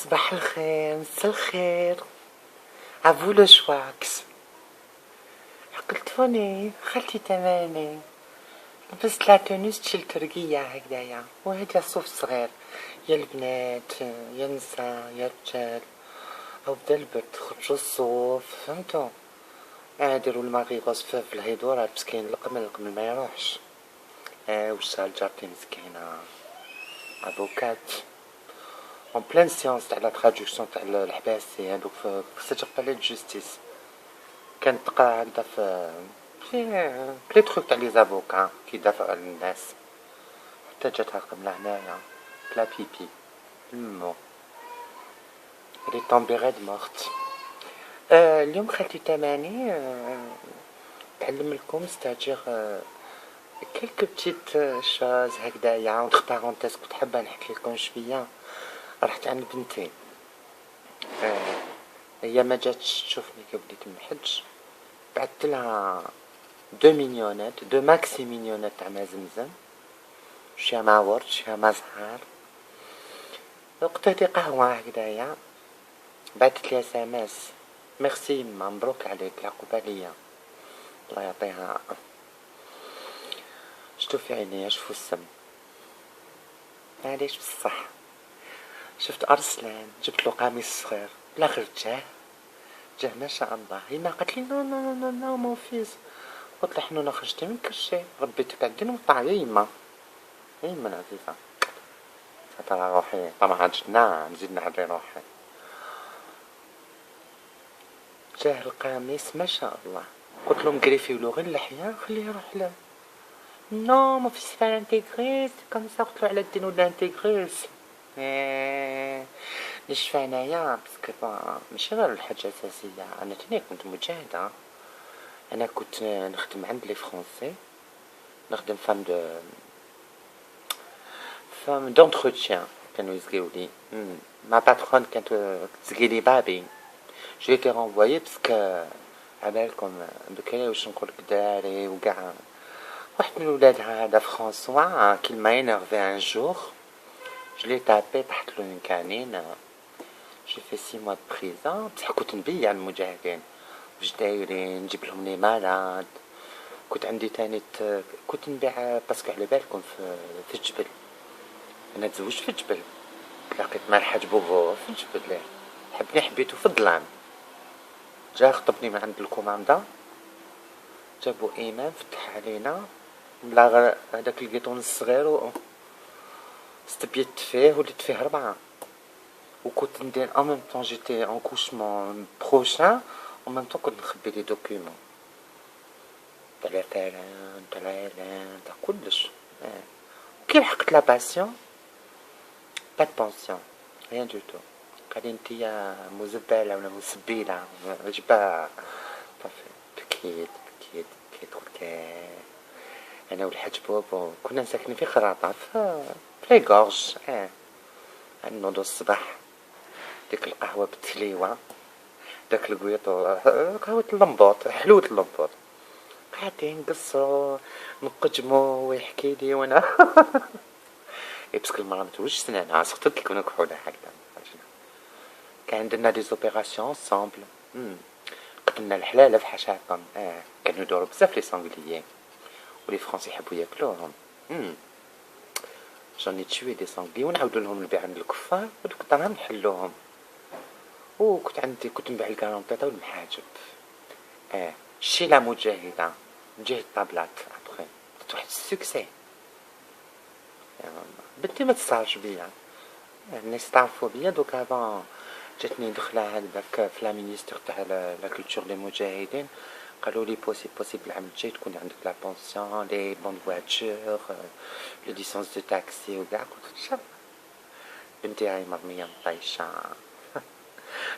صباح الخير، مسا الخير. عفو لو شواكس. عقلتوني خالتي تماني لبست لا تونس تشيل ترقية هكدايا، وهذا صوف صغير يا البنات يا النساء يا الرجال، او بدا البرد خرجوا الصوف فهمتو. ديروا الماغيغوس في الهيدورات مسكين، القمل ما يروحش. وشال جارتي مسكينة افوكات en pleine séance تاع لا تراديكسيون تاع الحباسي هادوك في سيتر بالي دو جوستيس. كانت تقرا هكدا في لي تخوك تاع لي زافوكا كيدافعوا على الناس، حتى جاتها قبله هنايا بلا بيبي مو لي طومبي غيد مورت. اليوم خالتي تماني تعلم لكم ستاجير كيلكو بتيت شوز هكدايا اونتر بارونتيز. كنت حابه نحكي لكم شويه. رحت عند بنتي، هي ما جاتش تشوفني كي بديت نحج، بعثت لها 2 مليونات دو ماكسي مليونات تاع ما زمزم، شيها مع ورد شيها مع زهر. وقتها قهوة هكدايا، بعثت لي اس ام اس ميرسي يما مبروك عليك العقوبة ليا الله يعطيها. شتو في عينيا شوفو السم، معليش بصح. شفت ارسلان جبت له قميص صغير بالاخر جاه ما شاء الله. هنا قالت لي نو نو نو نو مون فيس. قلت لها حنونه خرجتي من كلشي ربيتك عندي ونطلع يا يما يا يما العزيزة. ترى روحي طبعا جنا نزيد نحري روحي. جاه القميص ما شاء الله. قلت لهم قريفي ولو غير اللحية خليه يروح له. نو ما فيش فيها انتيغريس كم سا. قلت له على الدين ولا انتيغريس نشفى انايا باسكو ماشي غير الحاجة الاساسية. انا تاني كنت مجاهدة، انا كنت نخدم عند لي فرونسي، نخدم فام دونتروتيان كانوا يزقيولي. ما باترون كانت تزقيلي بابي. جي تي رونفويي باسكو عبالكم بكري واش نقولك داري وكاع. واحد من ولادها هذا فرانسوا كي ما ينرفي ان جور جلي تابي طحت له من كانين. جي في 6 mois de prison. بصح كنت نبيع المجاهدين واش دايرين، نجيب لهم لي مالاد. كنت عندي تاني كنت نبيع باسكو على بالكم في الجبل. انا تزوجت في الجبل، لقيت مع الحاج بوبو في الجبل، حبيته في الظلام. جا خطبني من عند الكوماندا، جابو ايمان فتح علينا بلا هداك القيطون الصغير استبيت فيه وليت فيه 4. وكنت ندير en même temps j'étais en couchement prochain en même temps كنت نخبي لي دوكيومون تاع العفاران تاع العيلان تاع كلش. كي لحقت لا باسيون با بونسيون rien du tout. قال لي نتيا مزبله ولا مسبيله جبا صافي. بكيت قلت انا والحاج بوبو كنا ساكنين في خراطه في لي غورج. نوضو الصباح ديك القهوه بالتليوه، داك القويطو قهوه اللمبوط حلوه اللمبوط، قاعدين نقصرو نقجمو ويحكي لي وانا باسكو المرا متوجش سنانها سورتو كي كنا كحوله هكذا. كان درنا دي زوبيراسيون انصامبل. قتلنا الحلاله في حشاتهم. كانوا يدوروا بزاف لي سانغليي ولي فرونسي يحبوا ياكلوهم. جاني تشوي دي سانغلي ونعاودو لهم البيع عند الكفار ودوك الدراهم نحلوهم. كنت نبيع الكارونطيطه والمحاجب. شي لا مجاهده نجاهد طابلات ابخي درت واحد السكسي. بنتي ما تصارش بيا، الناس تعرفوا بيا دوك. افون جاتني دخله هكداك في لا مينيستر تاع لا كولتور لي مجاهدين، قالوا لي بوسيبل العام الجاي تكون عندك لا بونسيون لي بون فواتور لي ليسونس دو تاكسي وكاع. قلت شاف بنتي هاي مرميه مطيشه.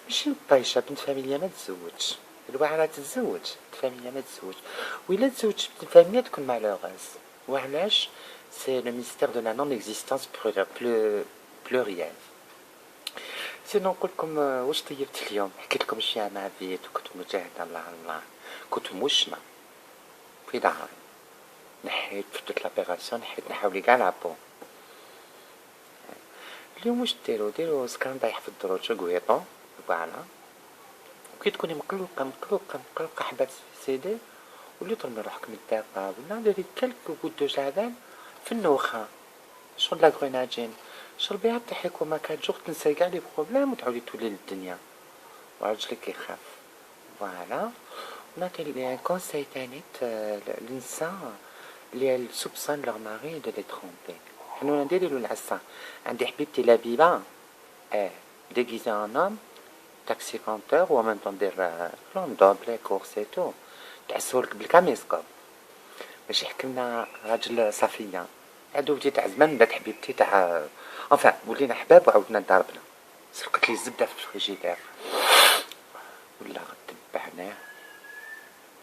ماشي مطيشه، بنت فاميليا ما تزوجش. الواعره تتزوج، بنت فاميليا ما تزوج. وإلا تزوجت بنت فاميليا تكون مالوغوز. وعلاش؟ سي لو ميستير دو لا نون اكزيستانس بلوريال. سينو نقولكم واش طيبت اليوم. حكيت لكم شي مع فيت وكنت مجاهده الله كنت موشمه في ظهري. نحيت فتت لابيراسيون، نحاولي كاع لابو. اليوم واش ديرو سكران طايح في الدروج كويطو فوالا، وكي تكوني مقلقة حبات سيدي ولي ترمي روحك من الدابة ولا ديري كلك كود جعدان في النوخة شغل لا غريناجين شربيها طيحيك وما كتجوغ تنساي كاع لي بروبليم وتعاودي تولي للدنيا وراجلك يخاف فوالا. ونعطي لي كونساي تاني النساء اللي سوبسون لوغ ماري دو لي ترومبي. حنا نديرو العصا عندي حبيبتي لبيبة ديغيزي ان هوم تاكسي كونتور و ميم طون دير كلون دوبلي كورسيتو تعسولك بالكاميسكوب باش يحكمنا راجل صفية. هادو ولدي تاع زمان بدات حبيبتي تاع انفان ولينا حباب وعاودنا ضربنا سرقت لي الزبده في الفريجيدير ولا غتبعناه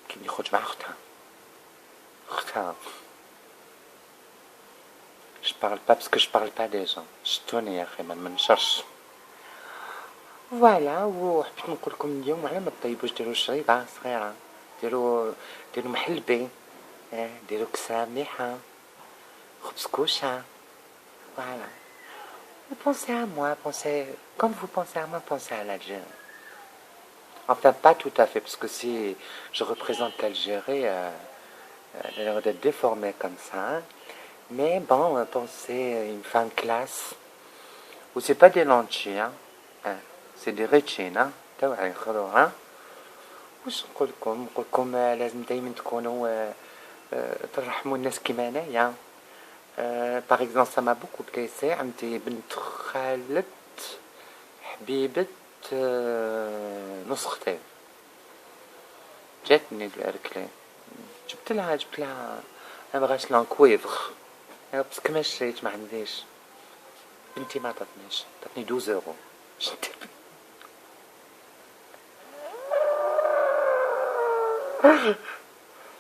كي يخرج مع اختها je parle pas parce que je parle pas des gens شتوني يا اخي ما ننشرش فوالا. وحبيت نقول لكم اليوم على ما طيبوش ديروا شريطه صغيره ديروا محلبي ديروا كسره مليحه خبز كوشه voilà. Pensez à moi, pensez comme vous pensez à moi, pensez à l'Algérie. Enfin, pas tout à fait, parce que si je représente l'Algérie, elle a l'air d'être déformée comme ça. Hein. Mais bon, pensez à une fin de classe, où c'est pas des lentilles, hein. C'est des rétines, hein. توعي خضوع. واش نقول لكم لازم دايما تكونوا ترحموا الناس كيما انايا. باغ اكزومبل ça m'a beaucoup blessé. عندي بنت خالة حبيبة نص اختي جاتني الركلة جبت لها انا بغاش لون كويفر باسكو ما شريت ما عنديش. بنتي ما عطاتنيش عطاتني 12 يورو شدي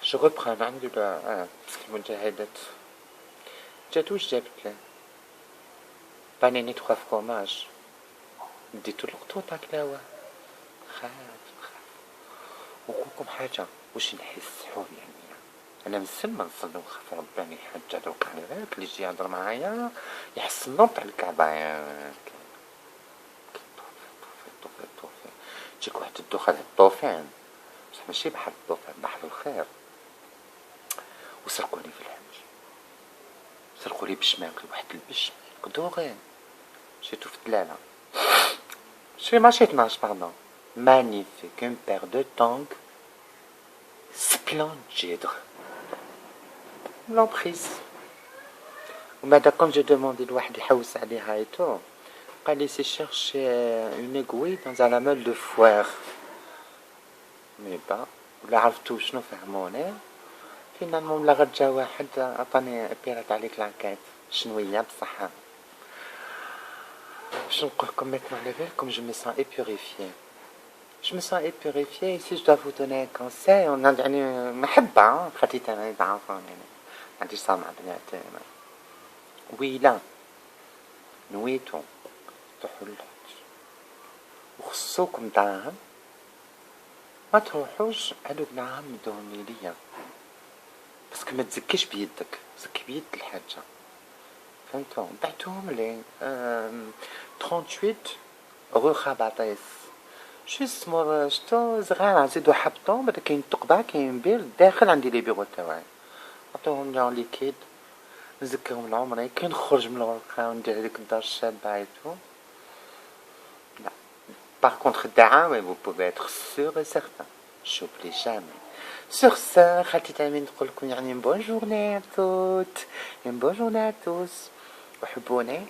جو ريبران عندي باسكو المجاهدات جات واش جابت لي بانيني 3 فروماج ديتو لقطو تاكلاوه خاف وقولكم حاجه واش نحس حول يعني انا مسلمه نصلي ونخاف رباني حاجه دوك على بالك اللي يجي يهضر معايا يحس النوط تاع الكعبه طوفي تجيك واحد الدخل الطوفان بصح ماشي بحر الطوفان بحر الخير وسرقوني في الحج سرقوا لي بالشمال واحد البش قدوغي شيتو في الدلاله شي ماشي 12 باردون magnifique une paire de tongs splendide l'emprise. وماذا كنت جو دوموندي لواحد يحوس عليها ايتو قال لي سي chercher une aiguille dans un lamelle de foire مي با ولا عرفتو شنو فهموني فينالمون ولا غير جا واحد عطاني بيرات عليك لاكيت شنويه بصح je ne peux pas mettre le verre comme je me sens épurifiée. Je me sens épurifiée. Si je dois vous donner un conseil, on a يعني محبة خديت أنا تعرفون يعني عندي صامع بنات ويلا نويتو تروحوا للحج وخصوكم دراهم ما تروحوش هادوك دراهم ندوهم ليا باسكو ما تزكيش بيدك زكي بيد الحاجة فهمتوا بعتوهم لي 38 رو خباطيس شوس مور شتو صغار زيدو حبطو بعدا كاين تقبع كاين بير داخل عندي لي بيغو تاعي عطوهم لي ليكيد نزكيهم العمري كي نخرج من الغرفة وندير هذيك الدار الشابة ايتو لا باغ كونتخ الدعاوي vous pouvez être sûr et certain j'oublie jamais. Sur ce خالتي تامين نقول لكم يعني بون جورني ا توت بون جورني ا توس وحبوني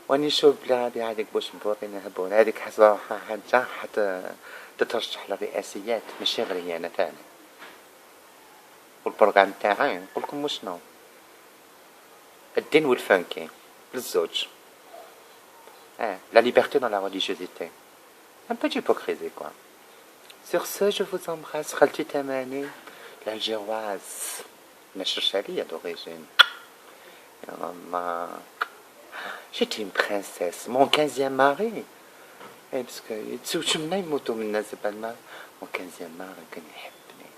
واني نشوف بلي غادي هذيك بوش مبوطين يحبوني هذيك حسب روحها حاجة حتى تترشح للرئاسيات ماشي غير انا تاني والبروغرام تاعي نقول لكم وشنو الدين والفانكي للزوج la liberté dans la religiosité un peu d'hypocrisie quoi. Sur ce je vous embrasse خالتي تماني l'algéroise نشرشالية d'origine يا الله j'étais une princesse mon 15e mari parce que يتسوشمنا يموتوا منا زبالنا mon 15e mari كان يحبني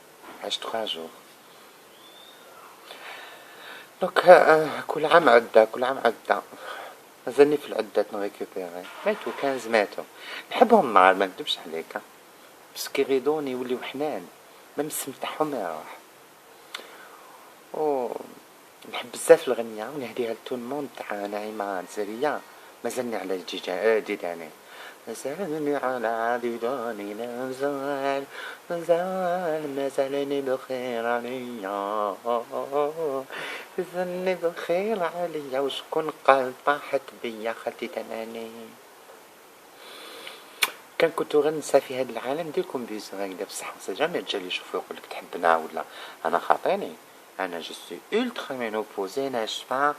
عاش 3 jours donc كل عام عدة مازالني في العدات نريكوبيري، ماتو 15 ماتو، نحبهم النهار ما نكدبش عليك، بس كيغيضوني يوليو حنان، ما السم تاعهم يروح. و نحب بزاف الغنية ونهديها لتو الموند تاع نعيمة الجزائرية، مازالني على ديداني، مازالني على ديداني مازالني بخير عليا، مازالني بخير عليا، وشكون قال طاحت بيا خالتي تناني. كان كنت غنسى في هذا العالم ديركم بيزو هكذا بصح جامي رجال يشوفوا يقول لك تحبنا ولا انا خاطيني، انا جو سي الترا مينوبوزي ناشفه.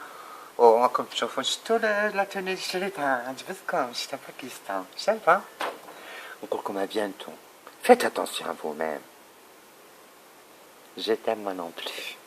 وراكم تشوفوا شفتوا لا توني اللي شريتها عجبتكم، شتا باكستان شايفه. نقولكم ابيانتو، faites attention à vous-même. Je t'aime moi non plus.